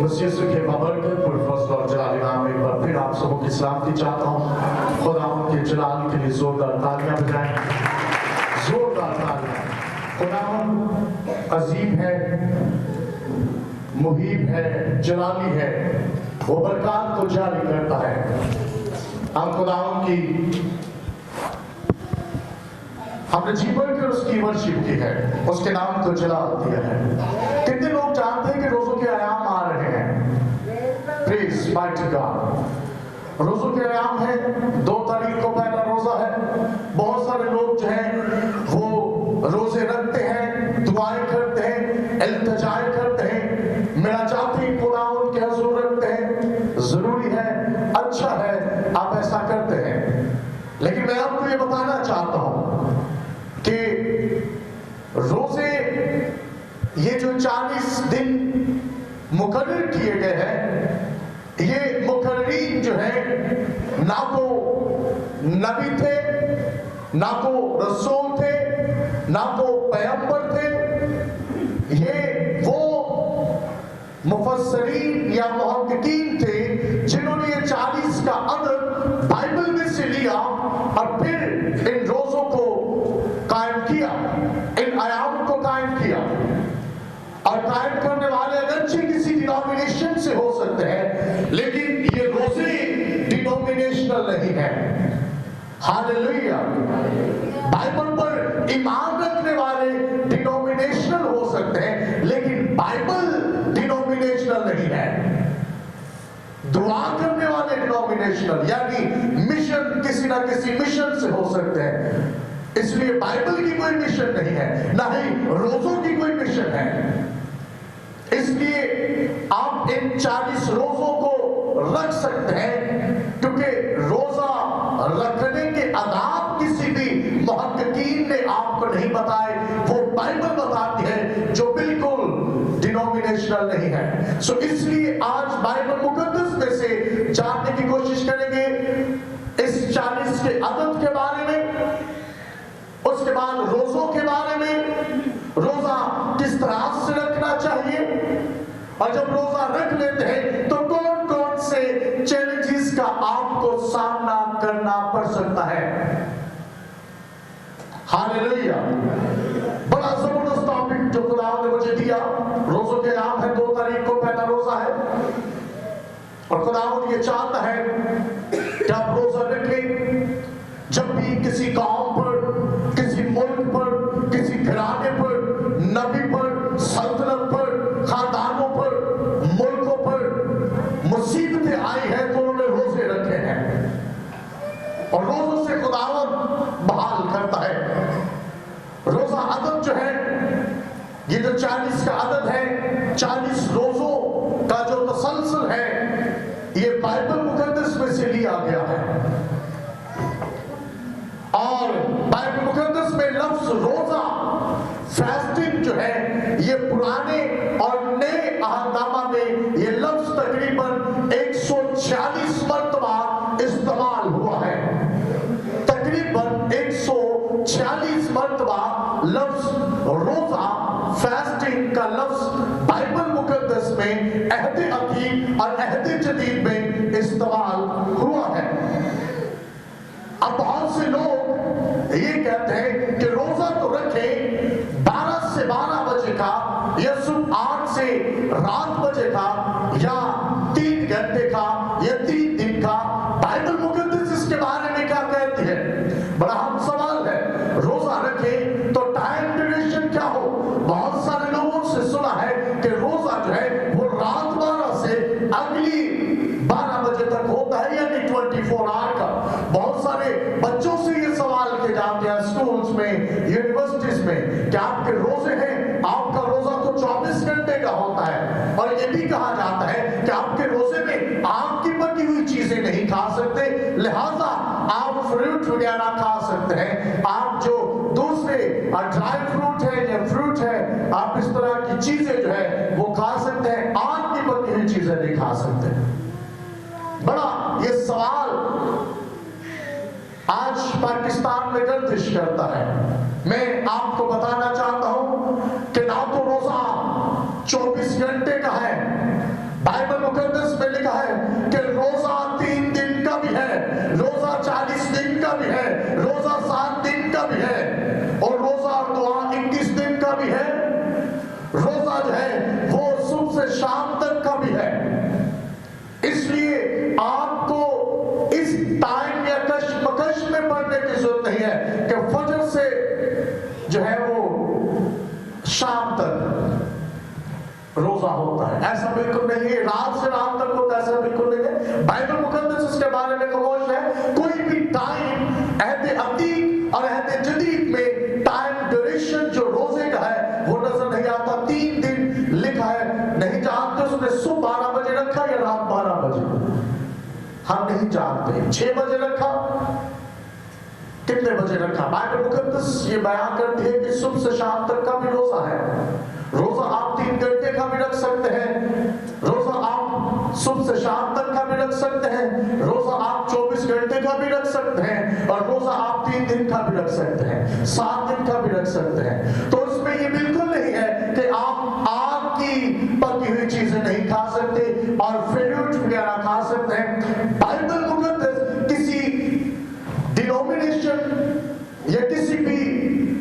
مسیح کے بابرکت پر فضل اور جلال نام ایک بار پھر آپ سبوں کی سلامتی چاہتا ہوں. خدا ان کے جلال کے لیے زوردار تالیاں بجائیں. زوردار تالیاں. خدا عظیم ہے، محیب ہے، جلالی ہے، وہ برکات کو جاری کرتا ہے. ہم خدا ہم نے جی بڑھ کر اس کی ورشپ کی ہے، اس کے نام کو جلال دیا ہے. کتنے لوگ جانتے ہیں کہ روزوں کے ایام آ رہے ہیں؟ پریز مائٹی گاڈ. روزوں کے ایام ہے. 2 تاریخ کو پہلا روزہ ہے. بہت سارے لوگ جو ہیں وہ روزے رکھتے ہیں، دعائیں کرتے ہیں، التجائے کرتے ہیں، مناجاتی قرآن کے حضور رکھتے ہیں. ضروری ہے، اچھا ہے، آپ ایسا کرتے ہیں. لیکن میں آپ کو یہ بتانا چاہتا ہوں کہ روزے یہ جو 40 دن مقرر کیے گئے ہیں، یہ مقررین جو ہیں نہ تو نبی تھے، نہ تو رسول تھے، نہ تو پیغمبر تھے. یہ وہ مفسرین یا محققین تھے جنہوں نے یہ 40 کا عدد بائبل میں سے لیا اور پھر ان روزوں کو قائم کیا، ان ایام کو قائم کیا. اور قائم کرنے والے اگرچہ کسی ڈینومینیشن سے ہو سکتے ہیں، لیکن یہ روزے ڈینومینیشنل نہیں ہیں. ہاللیلویہ. بائبل پر ایمان رکھنے والے ڈینومینیشنل ہو سکتے ہیں، لیکن بائبل ڈینومینیشنل نہیں ہے. دعا کرنے والے ڈینومینیشنل یعنی مشن کسی نہ کسی مشن سے ہو سکتے ہیں. اس لیے بائبل کی کوئی مشن نہیں ہے، نہ ہی روزوں کی کوئی مشن ہے. اس لیے آپ ان 40 روزوں کو رکھ سکتے ہیں، کیونکہ روزہ رکھنے کے آداب کسی بھی محققین نے آپ کو نہیں بتائے، وہ بائبل بتاتی ہے جو بالکل ڈینومینیشنل نہیں ہے. سو اس لیے آج بائبل مقدس میں سے جاننے کی کوشش کریں گے اس 40 کے عدد کے بارے میں، اس کے بعد روزوں کے بارے میں، روزہ کس طرح سے رکھنا چاہیے، اور جب روزہ رکھ لیتے ہیں تو کون کون سے چیلنجز کا آپ کو سامنا کرنا پڑ سکتا ہے. ہاللیلویہ. بڑا زبردست ٹاپک جو خدا نے مجھے دیا. روزوں کے ایام ہے. 2 تاریخ کو پہلا روزہ ہے اور خدا یہ چاہتا ہے کہ آپ روزہ رکھیں. جب بھی کسی قوم پر، کسی ملک پر، کسی گھرانے پر، نبی پر، سلطنت پر، خاندانوں پر، ملکوں پر مصیبتیں آئی ہیں تو انہوں نے روزے رکھے ہیں، اور روزوں سے خداوند بحال کرتا ہے. روزہ عدد جو ہے، یہ جو 40 کا عدد ہے، 40 روزوں کا جو تسلسل ہے، یہ بائبل مقدس میں سے لیا گیا ہے. اور بائبل مقدس میں لفظ روزہ، فاسٹنگ جو ہے، یہ پرانے اور نئے عہد نامہ میں یہ لفظ تقریباً 146 مرتبہ استعمال ہوا ہے. تقریباً 146 مرتبہ لفظ روزہ، فاسٹنگ کا لفظ بائبل مقدس میں عہد عتیق اور عہد جدید میں استعمال ہوا ہے. اب بہت سے لوگ یہ کہتے ہیں کہ روزہ تو رکھیں 12 سے 12 بجے کا، یا صبح 8 سے رات بجے کا، یا 3 گھنٹے کا، یا 3 دن کا. بائبل مقدس اس کے بارے میں کیا کہتی ہے؟ بڑا اہم سوال ہے. روزہ رکھیں تو ٹائم ڈیوریشن کیا ہو؟ بہت سارے لوگوں سے سنا ہے کہ روزہ جو ہے وہ رات 12 سے اگلی 12 بجے تک ہوتا ہے، یعنی 24 آور کا. بہت سارے بچوں سے یہ سوال کیے جاتے ہیں اسکولز میں، یونیورسٹیز میں، کہ آپ کے روزے ہیں؟ آپ کا روزہ تو 24 گھنٹے کا ہوتا ہے. اور یہ بھی کہا جاتا ہے کہ آپ کے روزے میں آگ کی پکی ہوئی چیزیں نہیں کھا سکتے، لہٰذا آپ فروٹ وغیرہ کھا سکتے ہیں. آپ جو دوسرے ڈرائی فروٹ ہے یا فروٹ ہے، آپ اس طرح کی چیزیں جو ہے وہ کھا سکتے ہیں، آگ کی پکی ہوئی چیزیں نہیں کھا سکتے. بڑا یہ سوال آج پاکستان میں گردش کرتا ہے. میں آپ کو بتانا چاہتا ہوں کہ نہ تو روزہ 24 گھنٹے کا ہے. रोजा होता है। ऐसा बिल्कुल नहीं है रात से रात तक होता है, ऐसा बिल्कुल नहीं है। बाइबल मुकद्दस उसके बारे में खामोश है। कोई भी टाइम अहद अतीक और अहद जदीद में टाइम ड्यूरेशन जो रोजे का है वो नजर नहीं आता। 3 दिन लिखा है, नहीं जानते उसने सुबह 12 बजे रखा या रात 12 बजे, हम नहीं जानते। 6 बजे रखा, कितने बजे रखा? बाइबल मुकद्दस ये बयान करती है कि सुबह से शाम तक का भी रोजा है। रोजा आप 3 घंटे का भी रख सकते हैं, रोजा आप सुबह से शाम तक का भी रख सकते हैं, रोजा आप 24 घंटे का भी रख सकते हैं, और रोजा आप 3 दिन का भी रख सकते हैं, 7 दिन का भी रख सकते हैं। तो उसमें ये बिल्कुल नहीं है कि आप आग की पकी हुई चीजें नहीं खा सकते और फ्रूट वगैरह खा सकते हैं। बाइबल मुकद्दस किसी डिनोमिनेशन या किसी भी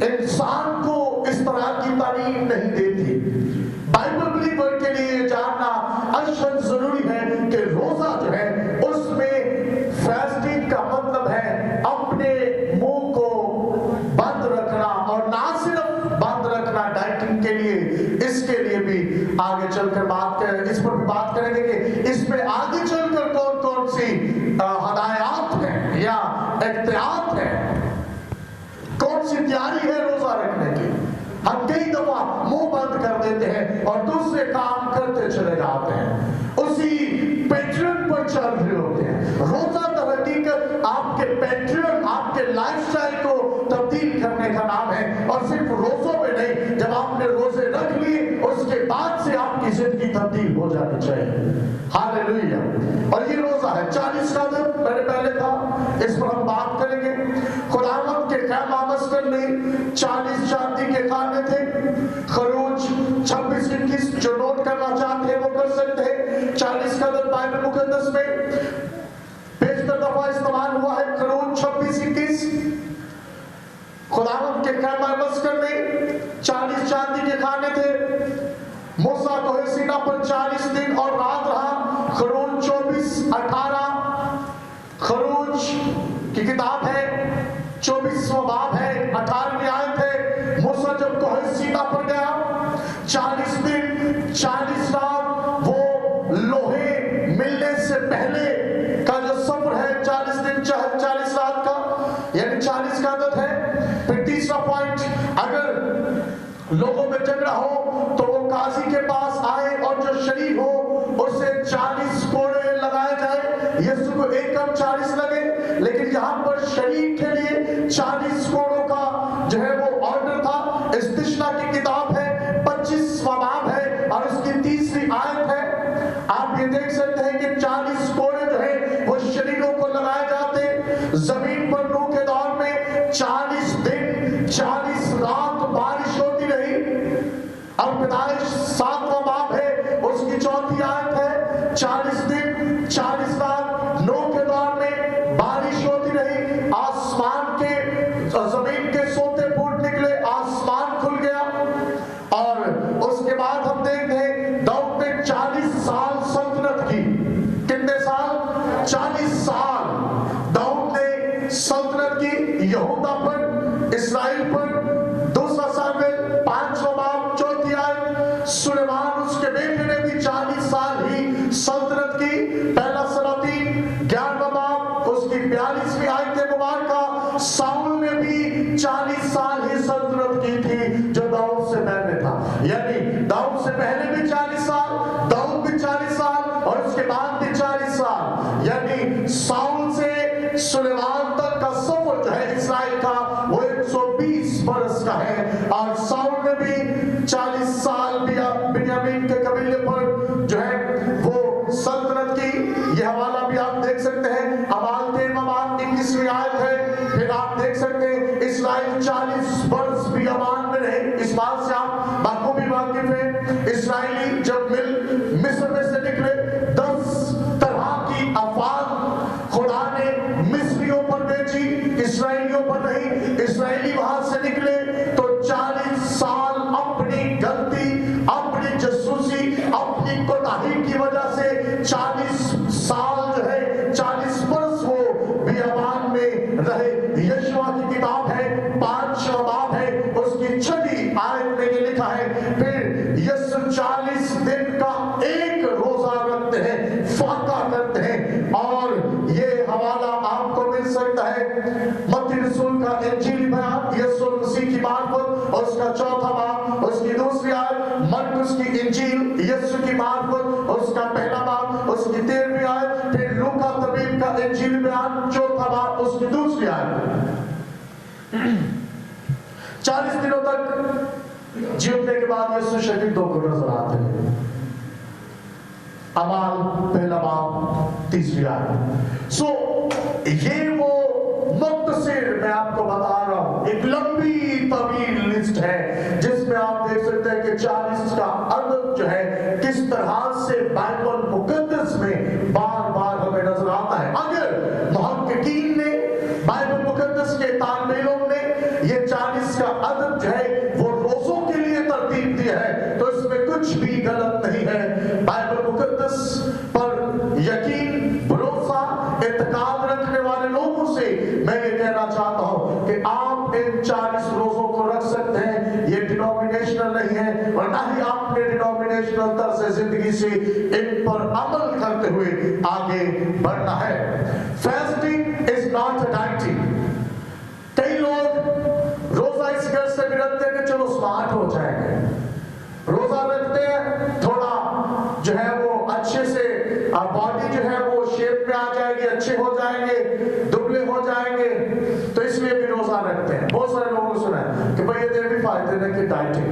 इंसान को इस तरह की तालीम नहीं देती। बाइबल बिलीवर के लिए जानना अशद जरूरी है कि रोजा जो है उसमें फास्टिंग का मतलब है अपने मुंह को बंद रखना, और ना सिर्फ बंद रखना डाइटिंग के लिए, इसके लिए भी आगे चलकर इस पर भी बात करेंगे कि इसमें आगे चलकर कौन कौन सी हदायत है या एहतियात है, कौन सी तैयारी है रोजा रखने की। हम कई दफा मुंह बंद कर देते हैं और दूसरे काम करते चले जाते हैं, उसी पैटर्न पर चल रहे होते हैं। रोजा तो हकीकत आपके पैटर्न, आपके लाइफस्टाइल को तब्दील करने का नाम है, और सिर्फ रोजों में नहीं, जब आपने रोजे रख लिए उसके बाद से आपकी जिंदगी तब्दील हो जानी चाहिए। हालेलुया। और ये रोजा है 40 का दिन, मैंने पहले कहा, इस पर हम बात करेंगे। खुदावंद के खैमा मस्कन में 40 चांदी के खाने थे। खरूज 26-21 जो नोट करना चाहते हैं वो कर सकते हैं। 40 का दिन बाइबल मुकद्दस में बेशतर दफा इस्तेमाल हुआ है। खरूज 26-21 खुदावंद के खैमा मस्कन में 40 चांदी के खाने थे। मूसा को सीना पर 40 दिन और रात रहा। खरूज 24-18 खरूज की किताब है, 24वां बाब है, 18वीं आयत है। मूसा जब कोहे सीना पर गया 40 दिन 40 रात, वो लोहे मिलने से पहले का जो सफर है 40 दिन 40 रात का, यानी 40 का आदत है। फिर तीसरा पॉइंट, अगर लोगों में झगड़ा हो तो वो काजी के पास आए और जो शरीर हो उसे 40 कोड़े लगाए जाए। यीशु को एक कम 40 लगे, लेकिन यहाँ पर शरीर के लिए 40 कोड़ों का जो है वो ऑर्डर था। इस्तिश्ना की किताब है, 25वां बाब है और उसकी 3री आयत है। आप ये देख सकते हैं कि 40 कोड़े जो है वो शरीरों को लगाए जाते। जमीन पर नूह के दौर में 40 दिन 40 रात बारिश होती रही। और पैदाइश 7वां बाब है, उसकी 4थी आयत है, 40 दिन 40 रात नूह के दौर में बारिश होती रही। आसमान के जमीन के सोते फूट निकले, आसमान खुल गया। और उसके बाद हम देखते हैं दाऊद ने 40 साल सल्तनत की। कितने साल? 40 साल दाऊद ने सल्तनत की यहूदा पर, इसराइल पर। दूसरा सामुएल 5वां बाब 4थी आयत, सुलेमान उसके बेटे ने भी 40 साल ही सल्तनत की। पहला सलातीन 11वां बाब उसकी 42वीं आयत मुबारका, साउल ने भी 40 साल ही सल्तनत की थी जो दाऊद से पहले था। यानी दाऊद से पहले भी 40 साल, दाऊद भी 40 साल और उसके बाद भी 40 साल। यानी साउल से सुलेमान तक का सफर जो है इसराइल का वो 120 बरस का है। और साउल ने भी 40 साल बिन्यामीन के कबीले पर जो है वो सल्तनत की। यह हवाला भी आप देख सकते हैं, अमाल 13वां बाब 21वीं आयत है। फिर आप देख सकते हैं इसराइल 40 वर्ष भी अमान में रहे। इस बात से आप बखूबी वाकिफ हैं। इसराइली जब मिस्र में से निकले 10 तरह की आफत खुदा ने मिस्रियों पर का एक रोजा रखते हैं, फाका करते हैं। और ये हवाला आपको मिल सकता है मत्ती रसूल का इंजील बयान यीशु मसीह की मार्फत और उसका चौथा बाब, उसकी दूसरी आयत मरकुस की इंजील यीशु की मार्फत और उसका पहला बाब, उसकी 13वीं आयत, फिर लूका तबीब का इंजील बयान चौथा बाब, उसकी दूसरी आयत। 40 दिनों तक जीवने के बाद यीशु शहीदों को नजर आते हैं। अमाल पहला बाब 3वीं आयत। सो ये वो मुख्तसर मैं आपको बता रहा हूं, एक लंबी तवील लिस्ट है जिसमें आप देख सकते हैं कि 40 का अदद जो है किस तरह से बाइबल मुकद्दस में बार बार हमें नजर आता है। अगर मुहक्किकीन ने, बाइबल मुकद्दस के तालबेलों ने ये 40 का अदद जो है वो रोजों के लिए तरतीब दी है, तो इसमें कुछ भी गलत नहीं है। बाइबल मुकद्दस पर यकीन, भरोसा, इत्तेकाद रखने वाले लोगों से मैं ये कहना चाहता हूं कि आप इन 40 रोजों को रख सकते हैं। ये डिनोमिनेशनल नहीं है और ना ही आपने डिनोमिनेशनल तर्ज जिंदगी से इन पर अमल करते हुए आगे बढ़ना है। Fasting is not a dieting. कई लोग रोजा इस घर से भी रखते हैं कि चलो स्मार्ट हो जाएंगे, रोजा रखते हैं थोड़ा जो है वो अच्छे से बॉडी जो है वो शेप में आ जाएगी, अच्छे हो जाएंगे, दुबले हो जाएंगे, तो इसलिए भी रोजा रखते हैं। बहुत सारे लोगों ने सुना है कि भाई ये भी फायदे नहीं कि dieting,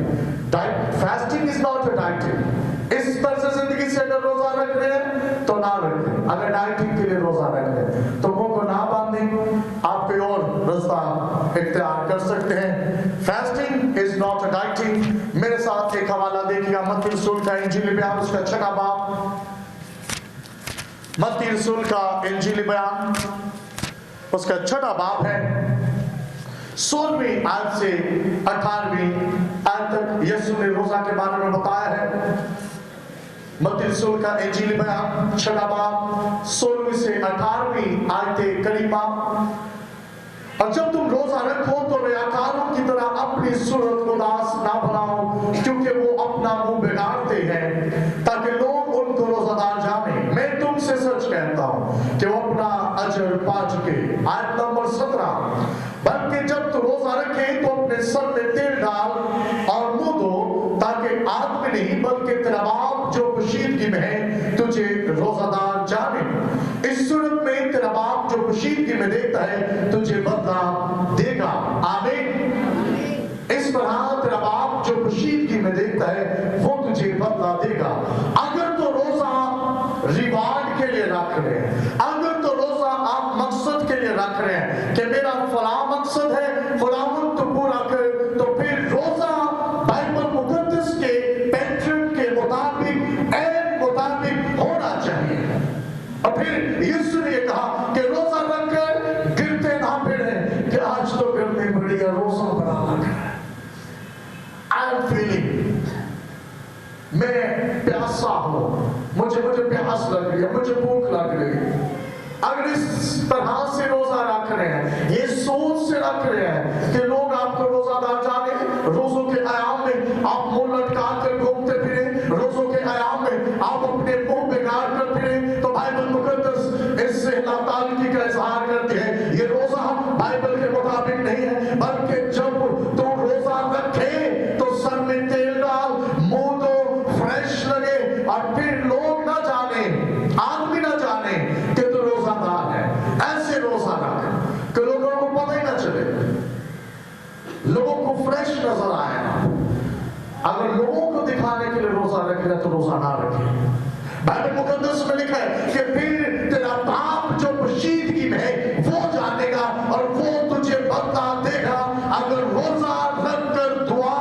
fasting is not a dieting. इस तरह से जिंदगी से अगर रोजा रख रहे हैं तो ना रखें, अगर डाइटिंग के लिए रोजा रख रहे हैं तो मुंह को ना बांधें, आप कोई और रास्ता इख्तियार कर सकते हैं। Fasting is not a dieting. मेरे साथ एक हवाला देखिएगा मत्ती रसूल का इंजील बयान उसका 6वां बाब, मत्ती रसूल का इंजील बयान उसका 6वां बाब है, 16वीं आयत से 18वीं आयत तक यीशु ने रोजा के बारे में बताया है। मत्ती रसूल का इंजील बयान 6वां बाब 16वीं से 18वीं आयत करीमा। और जब तुम रोजा रखो तो रियाकारों की तरह अपनी सूरत को दास ना बनाओ, क्योंकि वो अपना मुंह बिगाड़ते हैं ताकि लोग उनको रोजादार जाने। मैं तुमसे सच कहता हूं कि वो अपना अजर पा चुके। आयत नंबर 17, बल्कि जब तू रोजा रखे तो अपने सर में तेल डाल और मुंह धो, ताकि आदमी नहीं बल्कि तेरा बाप जो पोशीदगी में है तुझे रोजादार जाने। इस सूरत में तेरा बाप जो पोशीदगी में देखता है तुझे बदला देगा। आमीन। इस तरह तेरा बाप जो पोशीदगी में देखता है वो तुझे बदला देगा। अगर तो रोजा रिवार्ड के लिए रख रहे हैं, अगर तो रोजा आप मकसद के लिए रख रहे हैं कि मेरा फला मकसद है, खुदावंद तो पूरा कर, तो फिर रोजा बाइबल मुकद्दस के पैटर्न के मुताबिक होना चाहिए। और फिर यीशु ने कहा कि रोजा रखकर गिरते ना फिरे कि आज तो गर्मी बड़ी है, रोजा बना रखा है। आई एम फीलिंग, मैं प्यासा हूं, मुझे प्यास लग रही है, मुझे भूख लग रही है। अगर इस तरह से रोजा रख रहे हैं, ये सोच से रख रहे हैं कि लोग आपको रोजादार जाने, रोजों के आयाम में आप मुंह लटका कर घूमते फिरे, रोजों के आयाम में आप अपने मुंह बिगाड़ कर फिरे, तो बाइबल मुकद्दस इससे नातालगी का इजहार करती है। ये रोजा बाइबल के मुताबिक नहीं है, बल्कि जब तो रोजा रखे तो सर में तेल डाल, मुंह दो, फ्रेश लगे, और फिर लोग ना जाने, आदमी ना जाने कि तू रोजादार है। ऐसे रोजा रख कि लोगों को पता ही ना चले, लोगों को फ्रेश नजर आए। अगर लोगों को दिखाने के लिए रोजा रखेगा तो रोजा ना रखे। बाइबल मुकद्दस में लिखा है कि फिर तेरा बाप जो पोशीदगी में है वो जानेगा और वो तुझे बदला देगा। अगर रोजा रखकर दुआ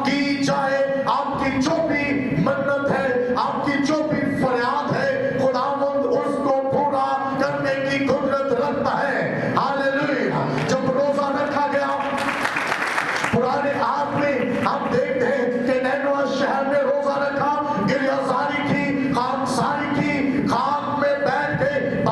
की जाए, आपकी जो भी मन्नत है, आपकी जो भी फरियाद है, खुदावंद उसको पूरा करने की कुदरत रखता है। हालेलुया। जब रोजा रखा गया पुराने आग में हम देखते हैं कि नैनवा शहर में रोजा रखा, गिरयाजारी की, खाकसारी की, खाक में बैठ के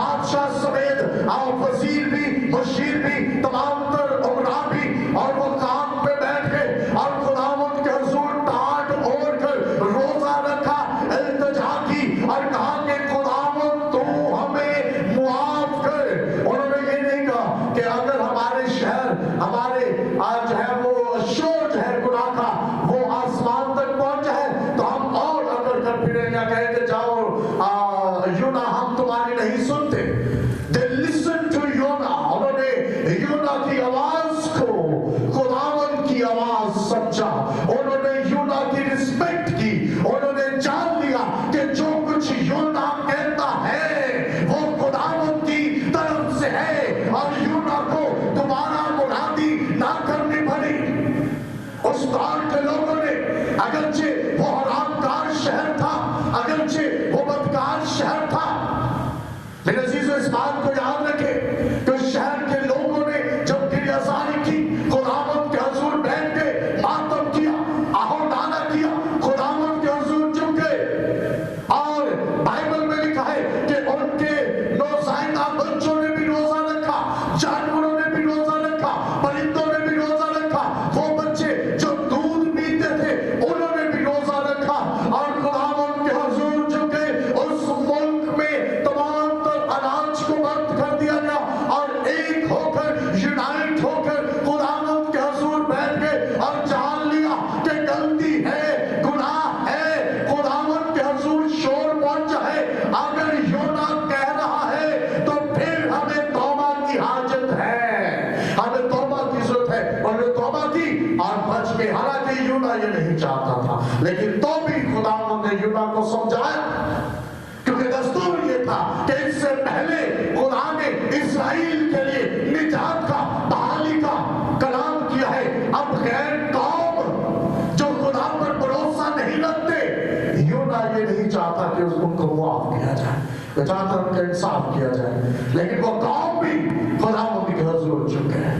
समझाया, क्योंकि दस्तूर ये था कि इससे पहले खुदा ने इस्राएल के लिए निजात का, बहाली का कलाम किया है। अब गैर कौम जो खुदा पर भरोसा नहीं रखते, यूना ये नहीं चाहता कि उनको मुआफ किया जाए, वो चाहता उनका इंसाफ किया जाए, लेकिन वो कौम भी खुदा उनके हजूर चुके हैं।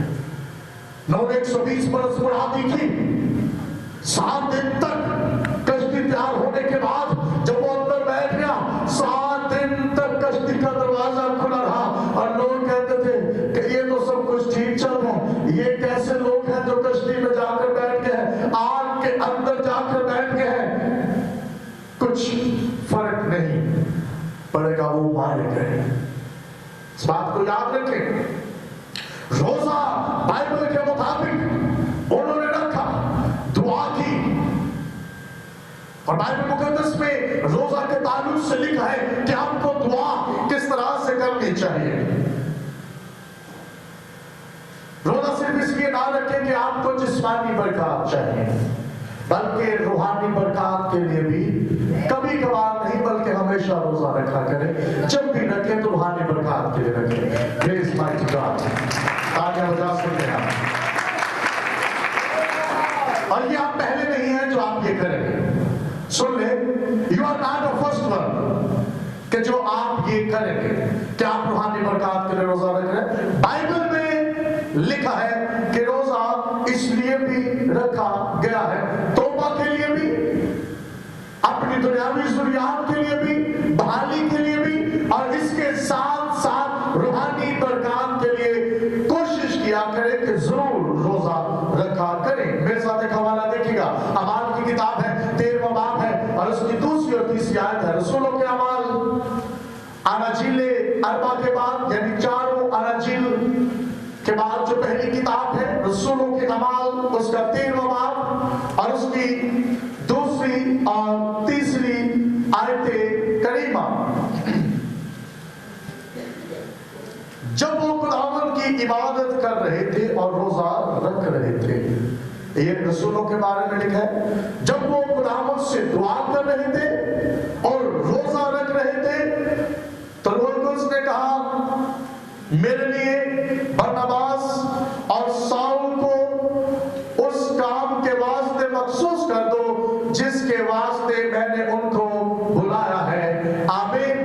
120 बरस बुढ़ापी की 7 दिन तक कश्ती तैयार होने के बाद जब वो अंदर बैठ गया, 7 दिन तक कश्ती का दरवाजा खुला रहा और लोग कहते थे कि ये तो सब कुछ ठीक चल रहा है, ये कैसे लोग हैं जो कश्ती में जाकर बैठ गए, आग के अंदर जाकर बैठ गए, कुछ फर्क नहीं पड़ेगा, वो मारे गए। इस बात को याद रखें। रोजा बाइबल के मुताबिक उन्होंने रखा, दुआ की, और बाइबल मुकद्दस में रोजा के ताल्लुक से लिखा है कि आपको दुआ किस तरह से करनी चाहिए। रोजा सिर्फ इसलिए ना रखें कि आपको जिस्मानी बरकत चाहिए, बल्कि रूहानी बरकत के लिए भी कभी कभार नहीं बल्कि हमेशा रोजा रखा करें। जब भी रखें तो रूहानी बरकत के लिए रखें। Praise my God. आगे बजा सकते हैं। और ये आप पहले नहीं हैं जो आप ये करेंगे। सुन ले, you are not the first one कि जो आप ये करेंगे कि आप रूहानी बरकत के लिए रोजा रख रहे हैं। बाइबल में लिखा है कि रोजा इसलिए भी रखा गया है, तौबा के लिए भी, अपनी दुनियावी ज़रूरियात के लिए भी, बहाली के लिए भी, और इसके साथ साथ रूहानी बरकत के लिए कोशिश किया करें कि जरूर रोजा रखा करें। मेरे साथ एक हवाला देखिएगा, अमाल की किताब है, 13वां बाब है और उसकी 2 और 3 आयत है। रसूलों के अमाल, अनाजीले अरबा के बाद, यानी 4 अनाजील के बाद जो पहली किताब है रसूलों के अमाल, उसका 13वां बाब और उसकी 2 और 3 आयते करीमा। जब वो खुदावंद की इबादत कर रहे थे और रोजा रख रहे थे, ये रसूलों के बारे में लिखा है, जब वो खुदावंद से दुआ कर रहे थे और रोजा रख रहे थे, तो रोज़ ने कहा, मेरे लिए बरनबास और साउल को उस काम के वास्ते मखसूस कर दो जिसके वास्ते मैंने उनको बुलाया है। आमीन।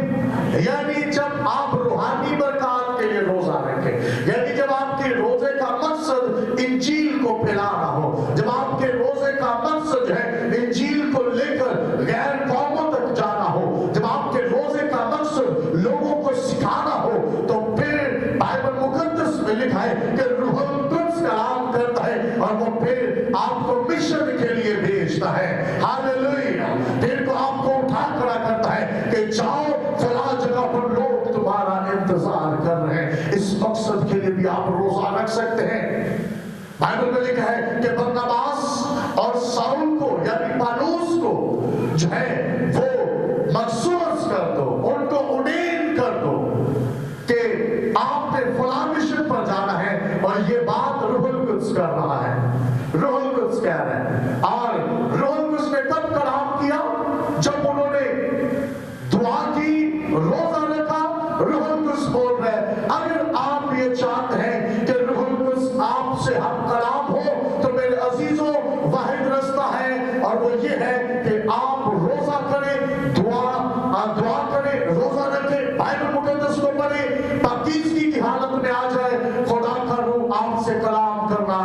यानी जब आप रूहानी बरकत के लिए रोजा रखें, यानी जब आपके रोजे का मकसद इंजील को फैलाना हो, जब आपके रोजे का मकसद है इंजील को लेकर गैर कौमों तक जाना हो, जब आपके रोजे का मकसद लोगों को सिखाना हो, तो फिर बाइबल मुकद्दस में लिखा है कि रूहुल कुद्स कलाम करता है और वो फिर आपको मिशन के लिए भेजता है। हालेलुया। फिर को आपको उठा खड़ा करता है कि जाओ फला जगह पर लोग तुम्हारा इंतजार कर रहे हैं। इस मकसद के लिए भी आप रोजा रख सकते हैं। बाइबल में लिखा है कि बरनबास और साउल को यानी पौलुस को जो है वो मखसूस कर दो, उनको उड़ेन कर दो कि आपने फला मिशन पर जाना है, और ये बात रूहुल कुद्स कर रहा है, रूहुल कुद्स कह रहे हैं। और रूहुल कुद्स ने कब कलाम किया? जब उन्होंने दुआ की, रोजा रखा, रूहुल कुद्स बोल रहे हैं। अगर आप ये चाहते हैं कि रूहुल कुद्स आपसे हम कलाम हो, तो मेरे अजीजों वाहिद रास्ता है और वो ये है कि आप रोजा करें, दुआ करें, रोजा रखें, बाइबल मुकद्दस को पढ़ें, पाकीज़गी की हालत में आ जाए, खुदा का रूह आपसे कलाम करना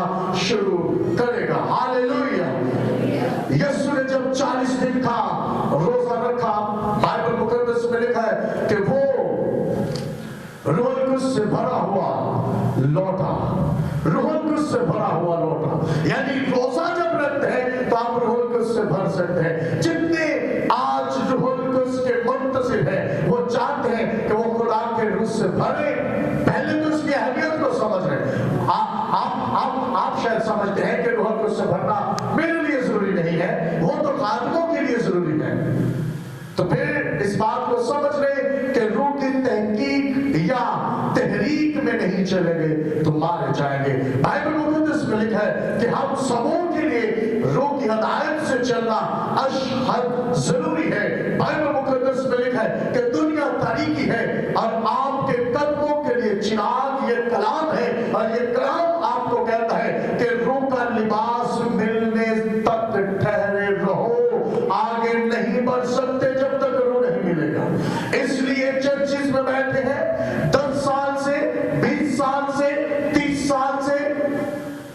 शुरू करेगा। हालेलुया। यीशु ने जब 40 दिन का रोजा रखा, बाइबल मुकद्दस में लिखा है कि वो रूहुल कुद्स से भरा हुआ लौटा, रूहुल कुद्स से भरा हुआ लौटा। यानी रोजा जब रखते हैं तो आप रूहुल कुद्स से भर सकते हैं। जितने आज रूहुल कुद्स के मुंतसिर हैं, वो चाहते हैं कि वो खुदा के रूह से भरे, पहले तो उसकी अहमियत को समझ रहे हैं। आप शायद समझते हैं कि रूहुल कुद्स से भरना मेरे लिए जरूरी नहीं है, वो तो खादिमों के लिए जरूरी है। तो फिर इस बात को समझ रहे कि रूह की तहकीक या तहरीक में नहीं चलेंगे तो मारे जाएंगे। बाइबल मुकद्दस में लिखा है कि हम सबों के लिए रूह की हदायत से चलना अशहद जरूरी है। बाइबल मुकद्दस में लिखा है कि दुनिया तारीकी है और आपके कदमों के लिए चिराग ये कलाम है, और ये कलाम आपको कहता है कि रूह का लिबास मिलने तक ठहरे रहो, आगे नहीं बढ़ सकते जब तक रूह नहीं मिलेगा। इसलिए चर्चिस में बैठे हैं 10 साल से, 20 साल से, 30 साल से,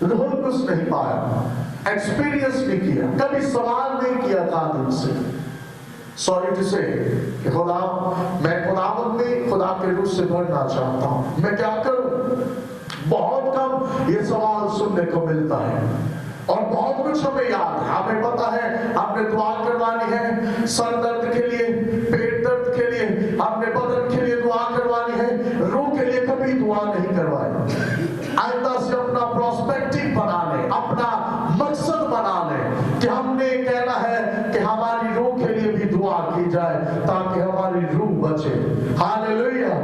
रूह कुछ नहीं पाया, एक्सपीरियंस नहीं किया, कभी सवाल नहीं किया खादिम से। सॉरी टू से कि खुदा, मैं खुदावंद में खुदा के रूह से भरना चाहता हूं, मैं क्या करूं? बहुत कम ये सवाल सुनने को मिलता है, और बहुत कुछ हमें याद है, हमें पता है आपने दुआ करवानी है सर दर्द के लिए, पेट दर्द के लिए, आपने बदन के लिए दुआ करवानी है, रूह के लिए कभी दुआ नहीं करवाई। आइंदा से अपना प्रोस्पेक्टिव बना ले, अपना मकसद बना ले कि हमने कहना है कि हमारी रूह के लिए भी दुआ की जाए ताकि हमारी रूह बचे। हालेलुया।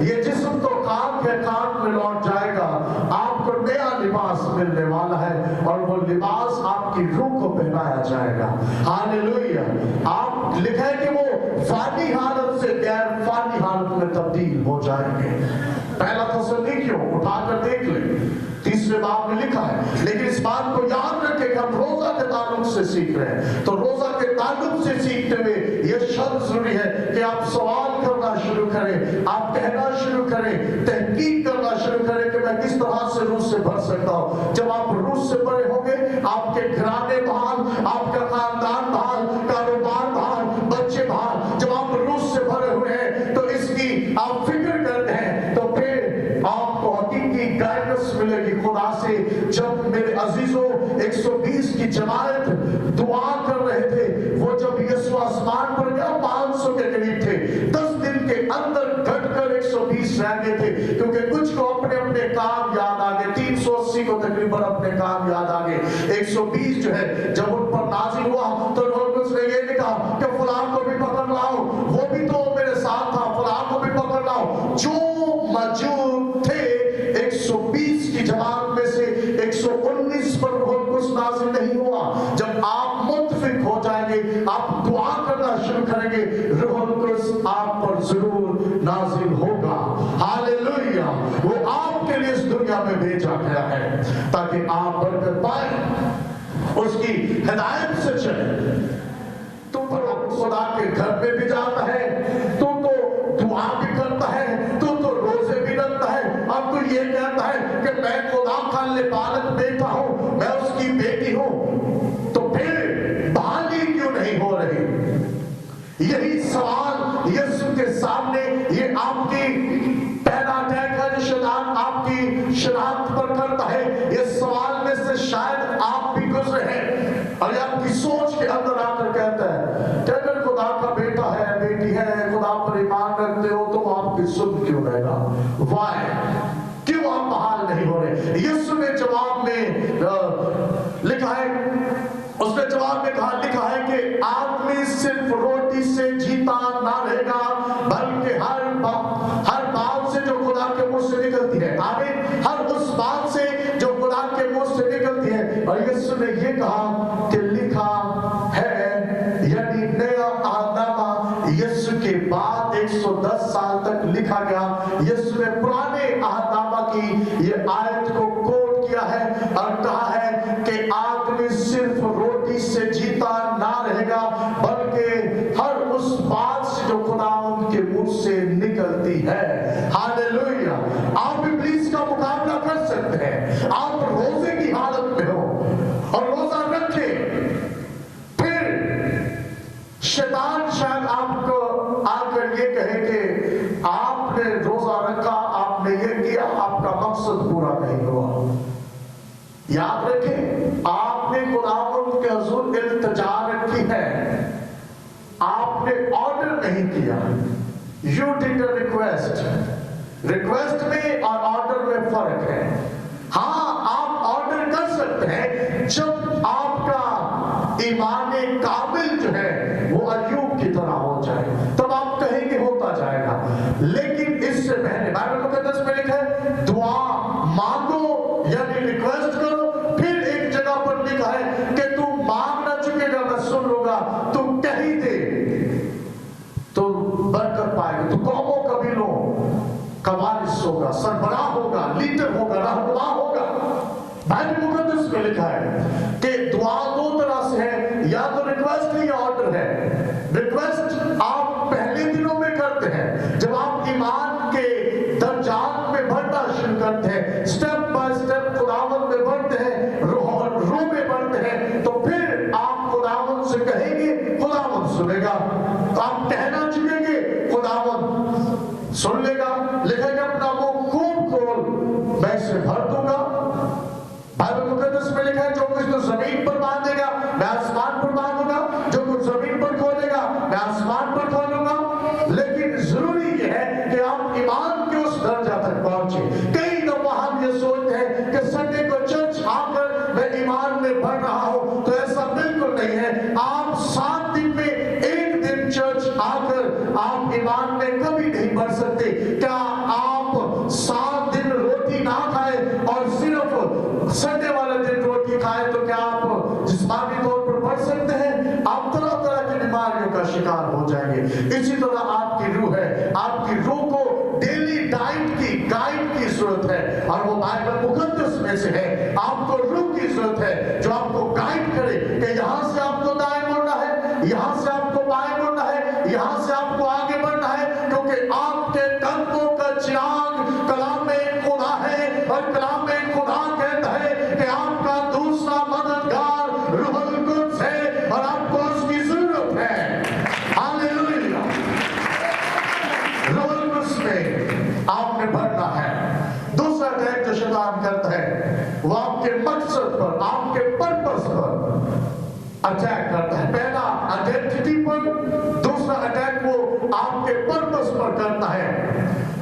ये जिस्म तो काम के काम में लौट जाएगा, आपको नया लिबास मिलने वाला है और वो लिबास आपकी रूह को पहनाया जाएगा। हालेलुया। आप लिखा है कि वो फानी हालत से गैर फानी हालत में तब्दील हो जाएंगे। पहला थिस्सलुनीकियों उठाकर देख ले, 3 बाब में लिखा है। लेकिन इस बात को याद रखें कि हम रोजा के ताल्लुक से सीख रहे हैं, तो रोजा के ताल्लुक से सीखते हुए यह शब्द जरूरी है कि आप सवाल करना शुरू करें, आप कहना शुरू करें, तहकीक करना शुरू करें कि मैं किस तरह से रूह से भर सकता हूं। जब आप रूह से भरे होंगे, आपके घराने बहाल, आपका खानदान बहाल, कारोबार बहाल, बच्चे बहाल। जब आप रूह से भरे हुए हैं तो इसकी आप फिक्र करते हैं, तो फिर आपको हकीकी गाइडेंस मिलेगी खुदा से। जब मेरे अजीजों 120 की जमात दुआ कर रहे थे, वो जब यीशु आसमान पर गया 500 के करीब थे, 10 दिन के अंदर घटकर 120 रह गए थे, क्योंकि कुछ को अपने अपने काम याद आ गए, 380 को तकरीबन अपने काम याद आ गए। 120 जो है जब उन पर नाजिल हुआ तो उसने ये नहीं कहा कि फलां को भी पकड़ लाओ, वो भी तो मेरे साथ था, फलां को भी पकड़ लाओ। जो मौजूद थे 120 की जमात में से 119 पर रूह कुछ नाजिल नहीं हुआ। जब आप मुत्तफिक हो जाएंगे, आप दुआ करना शुरू करेंगे, रूह कुछ आप पर जरूर नाजिल होगा। हालेलुया। वो आपके लिए इस दुनिया में भेजा गया है ताकि आप बरकत पाए, उसकी हिदायत से चले। तू तो खुदा के घर में भी जाता है, तू तो दुआ भी करता है, तू तो रोजे भी रखता है, और तू ये कहता है कि मैं खुदा का लिबारत बेटा हूं, मैं उसकी बेटी हूं, तो फिर बहाली क्यों नहीं हो रही? यही सवाल यीशु के सामने, ये आपकी पहला अटैक है जो शैतान आपकी शनाख्त पर करता है। ये सवाल में से शायद आप भी गुजरे हैं, और ये आपकी सोच के अंदर आकर कहता है कि अगर खुदा का बेटा है, बेटी है, खुदा पर ईमान रखते हो तो आपकी सुन क्यों रहेगा? वाई? क्यों आप बहाल नहीं हो रहे? यीशु ने जवाब में लिखा है, उसने जवाब में कहा, लिखा है कि आदमी सिर्फ रोटी से जीता ना रहेगा, बल्कि हर बात से जो खुदा के मुंह से निकलती है। आमीन। हर उस बात से जो खुदा के मुंह से निकलती है। और यीशु ने ये कहा कि लिखा है, यानी नया अहदनामा यीशु के बाद 110 साल तक लिखा गया। यीशु ने पुराने अहदनामा की ये आयत को कोट किया है और कहा है कि आदमी सिर्फ रोटी से जीता ना रहेगा, बल्कि हर उस बात से जो खुदा उनके मुंह से निकलती है। हालेलुया। आप इब्लीस का मुकाबला कर सकते हैं। आप रोजे की हालत में हो और रोजा रखे, फिर शैतान शायद आपको आकर ये कहे कि आपने रोजा रखा, आपने ये किया, आपका मकसद पूरा नहीं हुआ। याद रखें, आपने खुदावंद के हुजूर इल्तिजा रखी है, आपने ऑर्डर नहीं किया। यू डिड अ रिक्वेस्ट में और ऑर्डर में फर्क है। हाँ, आप ऑर्डर कर सकते हैं जब आपका ईमान काबिल जो है वो अय्यूब की तरह हो जाए, तब आप कहेंगे होता जाएगा। लेकिन इससे पहले बाइबल मुकद्दस में लिखा है दुआ मांगो, यानी रिक्वेस्ट करो। फिर एक जगह पर लिखा है कि तू मांग ना चुकेगा मैं सुन लूंगा, तू कह ही दे। बरकत पाएगा, तू कौमों कबीलों का वारिस होगा, सरबराह होगा, लीडर होगा, रहनुमा होगा। बाइबल मुकद्दस में लिखा है कि दुआ दो तरह से है, या तो रिक्वेस्ट है या ऑर्डर है। रिक्वेस्ट आप पहले दिनों में करते हैं जब आप ईमान के दर्जात में बढ़ना शुरू करते हैं, स्टेप बाय स्टेप खुदावंद में बढ़ते हैं, रूह में बढ़ते हैं, तो फिर आप खुदावंद से कहेंगे, खुदावंद सुनेगा। तो आप कहना चुकेंगे, खुदावंद सुन लेगा, लिखेगा अपना मुंह खूब खोल, मैं इसे भर दूंगा। बाइबल मुकद्दस में लिखा है जो कुछ तो जमीन पर बांधेगा मैं आसमान पर बांधूंगा, जो कुछ जमीन पर खोलेगा मैं आसमान पर खोलूंगा। लेकिन जरूरी यह है कि आप ईमान के उस दर्जा तक पहुंचे। कई दफा हम ये सोचते हैं कि संडे को चर्च आकर मैं ईमान में बढ़ रहा हूं, तो ऐसा बिल्कुल नहीं है। आप 7 दिन में एक दिन चर्च आकर आप ईमान में कभी नहीं बढ़ सकते। क्या आप 7 दिन रोटी ना खाए और सिर्फ संडे वाले दिन रोटी खाए तो क्या आप जिस्मानी तौर पर बढ़ सकते हैं? आप तरह तरह की बीमारियों का शिकार हो जाएंगे। इसी तरह आपकी रूह है, आपकी रूह को डेली डाइट की, गाइड की जरूरत है, और वो बाइबल मुकद्दस में से है। आपको रूह की जरूरत है जो आपको गाइड करे कि यहां से आपको दाएं मुड़ना है, यहां से आपको बाएं मुड़ना है, यहां से आपको आगे बढ़ना है, क्योंकि आपके कदमों का चिराग कलाम में खुदा है, और कलाम में खुदा कहता है कि आपका दूसरा मददगार रूहुल कुद्स है और आपको उसकी जरूरत है। हालेलुया। रूहुल कुद्स में आपने बढ़ना है। दूसरा अटैक जो शैतान करता है वो आपके मकसद पर, आपके पर्पस पर अटैक करता है। पहला आइडेंटिटी पर, दूसरा अटैक वो आपके पर्पस पर करता है।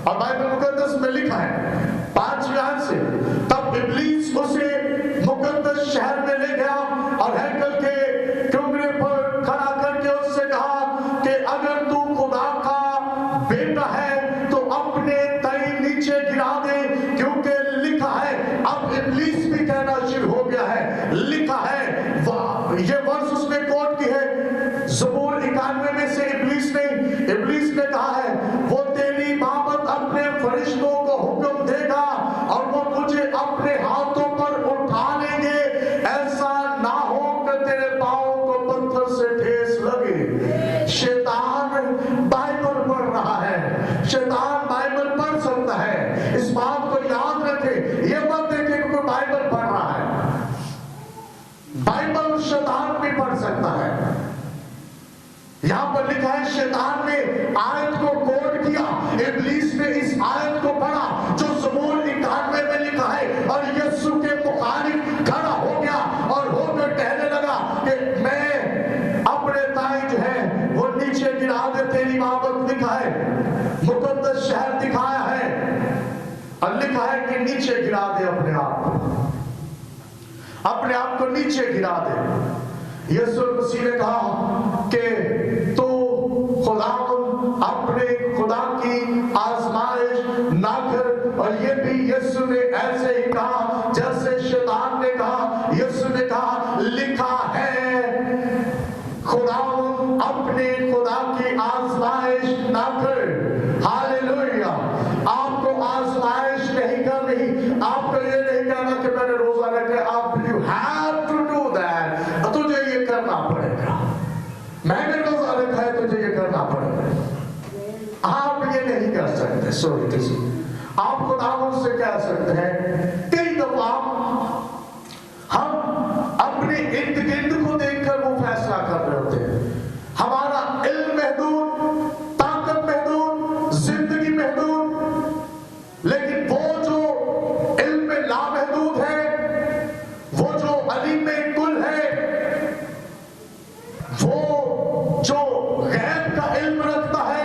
और बाइबल मुकद्दस में लिखा है 5वें आयत से, तब इब्लीस उसे मुकद्दस शहर में ले गया और हैकल के टुकड़े पर खड़ा करके उससे कहा कि अगर तू खुदा का बेटा है तो अपने तई नीचे गिरा दे, क्योंकि लिखा है। अब इब्लीस भी कहना शुरू हो गया है, लिखा है। ये वर्ष उसने कोट की है ज़बूर 91 में से। इब्लीस ने कहा है वो तेरी बाबत अपने फरिश्तों को हुक्म देगा और वो तुझे अपने हाथों पर उठा लेंगे, ऐसा ना हो कि तेरे पांवों को पत्थर से ठेस लगे। शैतान बाइबल पढ़ रहा है, शैतान बाइबल पढ़ सकता है। इस बात को याद रखे, ये मत देखे कि कोई बाइबल पढ़ रहा है। बाइबल शैतान भी पढ़ सकता है। यहां पर लिखा है शैतान ने आयत को कोट किया, इब्लीस ने इस आयत को पढ़ा जो ज़बूर 91 में लिखा है, और यीशु के मुखालिफ खड़ा हो गया और होकर कहने लगा कि मैं अपने ताई जो है वो नीचे गिरा दे, तेरी बाबत लिखा है, मुकद्दस शहर दिखाया है और लिखा है कि नीचे गिरा दे अपने आप को नीचे गिरा दे। यीशु मसीह ने कहा कि तो खुदा अपने खुदा की आजमाइश ना कर, और ये भी यीशु ने ऐसे ही कहा जैसे शैतान ने कहा। यीशु ने कहा लिखा है खुदा अपने खुदा की आजमाइश ना कर। हालेलुया। आपको आजमाइश नहीं करनी, आपको ये नहीं कहना कि मैंने रोजा रखा। आप you have to do that, तुझे ये करना पड़ेगा। मैंने रोजा रखा है, तुझे ये करना पड़ेगा। आप ये नहीं कर सकते। सॉरी किसी आप खुदावंद से कह सकते हैं। कई दफा हम अपने इर्द गिर्द को देखकर वो फैसला कर रहे होते हैं। हमारा इल्म महदूद, ताकत महदूद, जिंदगी महदूद, लेकिन वो जो इल्म में लामहदूद है, वो जो अलीम में कुल है, वो जो गैब का इल्म रखता है।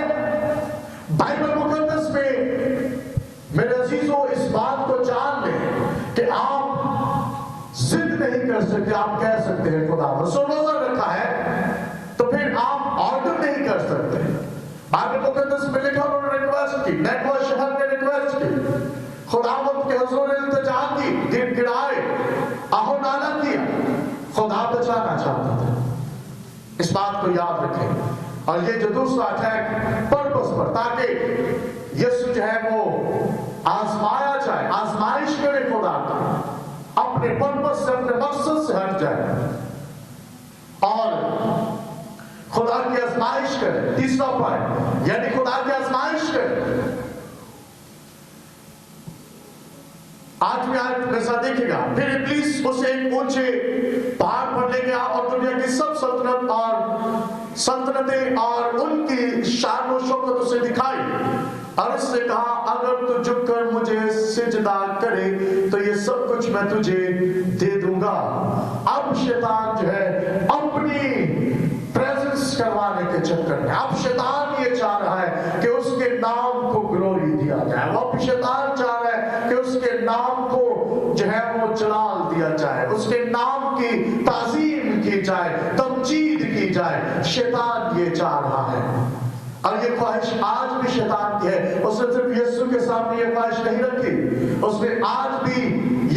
बाइबल मुकद्दस में मेरे अजीजों इस बात को जान लें कि आप जिद नहीं कर सकते, आप कह सकते हैं खुदा रोजा रखा है, तो फिर आप ऑर्डर नहीं कर सकते। बाइबल मुकद्दस में लिखा उन्होंने रिक्वेस्ट की, नेटवर्क शहर ने रिक्वेस्ट की, खुदावंद के हुजूर इल्तिजा की, गिड़गिड़ाए, आहो नाला किया। खुदा बचाना चाहता था। इस बात को याद रखें। और ये जो दूसरा अटैक पर्पस पर, ताकि यीशु जो है वो आजमाया जाए, आजमाइश करे खुदा का, अपने पर्पस से, अपने मकसद से हट जाए और खुदा की आजमाइश करे। तीसरा पॉइंट, यानी खुदा की आजमाइश करे। 8वें आयत में ऐसा देखिएगा, फिर इब्लीस उसे एक ऊंचे पहाड़ पर ले गया और दुनिया की सब सल्तनतें और उनकी शान और शौकत उसे दिखाई और उससे कहा, अगर तू झुककर मुझे सिजदा करे तो ये सब कुछ मैं तुझे दे दूंगा। अब शैतान जो है अपनी प्रेजेंस करवाने के चक्कर में, अब शैतान ये चाह रहा है कि उसके नाम को ग्लोरी दिया जाए, अब शैतान चाह रहा है कि उसके नाम को जो है वो जलाल दिया जाए, उसके नाम की ताजीम की जाए, तमजीद की जाए। शैतान ये चाह रहा है और ये ख्वाहिश आज भी शैतान की है। उसने सिर्फ यीशु के सामने ये ख्वाहिश नहीं रखी, उसने आज भी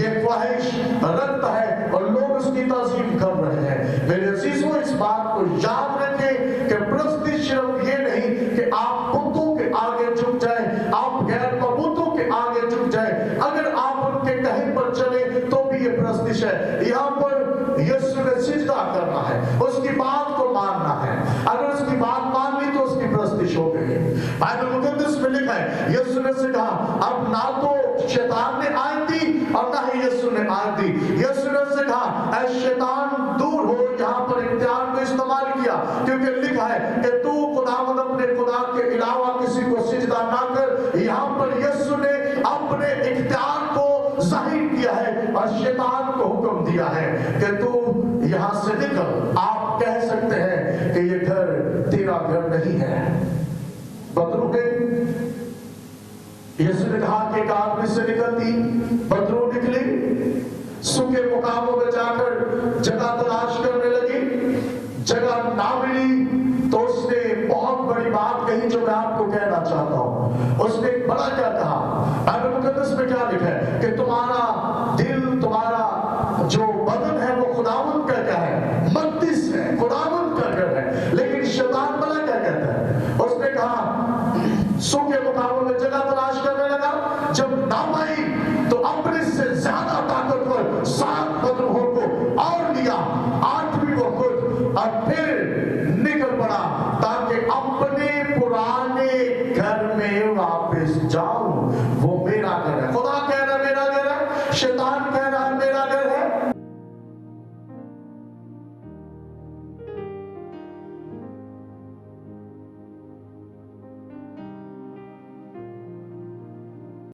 ये ख्वाहिश रखता है और लोग उसकी ताज़ीम कर रहे हैं। मेरे अजीजों, इस बात को याद रखें कि प्रस्तिश सिर्फ ये नहीं कि आप बुतों के आगे झुक जाए, आप गैर मबूतों के आगे झुक जाए। अगर आप उनके कहीं पर चले तो भी ये प्रस्तिश है। यहाँ पर यीशु ने सिजदा करना है, उसकी बात को मानना है। अगर उसकी बात मान ली तो उसकी प्रस्तिश हो गई। बाइबल मुकद्दस में लिखा है, यीशु ने से कहा, अब ना तो शैतान ने आयत दी और ना ही यीशु ने आयत दी। यीशु ने से कहा, ऐ शैतान दूर हो। यहाँ पर इख्तियार को इस्तेमाल किया क्योंकि लिखा है कि तू खुदावंद अपने खुदा के अलावा किसी को सिजदा ना कर। यहाँ पर यीशु ने अपने इख्तियार को जाहिर किया है और शैतान को हुक्म दिया है कि तू यहाँ से निकल। आप कह सकते हैं कि ये घर तेरा घर नहीं है, बदरू गई। यीशु ने कहा कि एक आदमी से निकलती बदरू निकली, सूखे मुकामों में जाकर जगह तलाश करने लगी, जगह ना मिली तो उसने बहुत बड़ी बात कही जो मैं आपको कहना चाहता हूं। उसने बड़ा क्या कहा, बाइबल मुकद्दस में क्या लिखा है कि तुम्हारा दिल, तुम्हारा जो बदन है वो खुदावंद का क्या है, मक़दिस है, खुदावंद का घर है। लेकिन शैतान भला क्या कहता है, उसने कहा सूखे मुकामों में जगह तलाश करने लगा, जब ना पाई तो अपने से ज्यादा ताकतवर 7 बदरूहों को और लिया, 8वीं वो खुद, और फिर निकल पड़ा ताकि अपने पुराने घर में वापस जाऊं।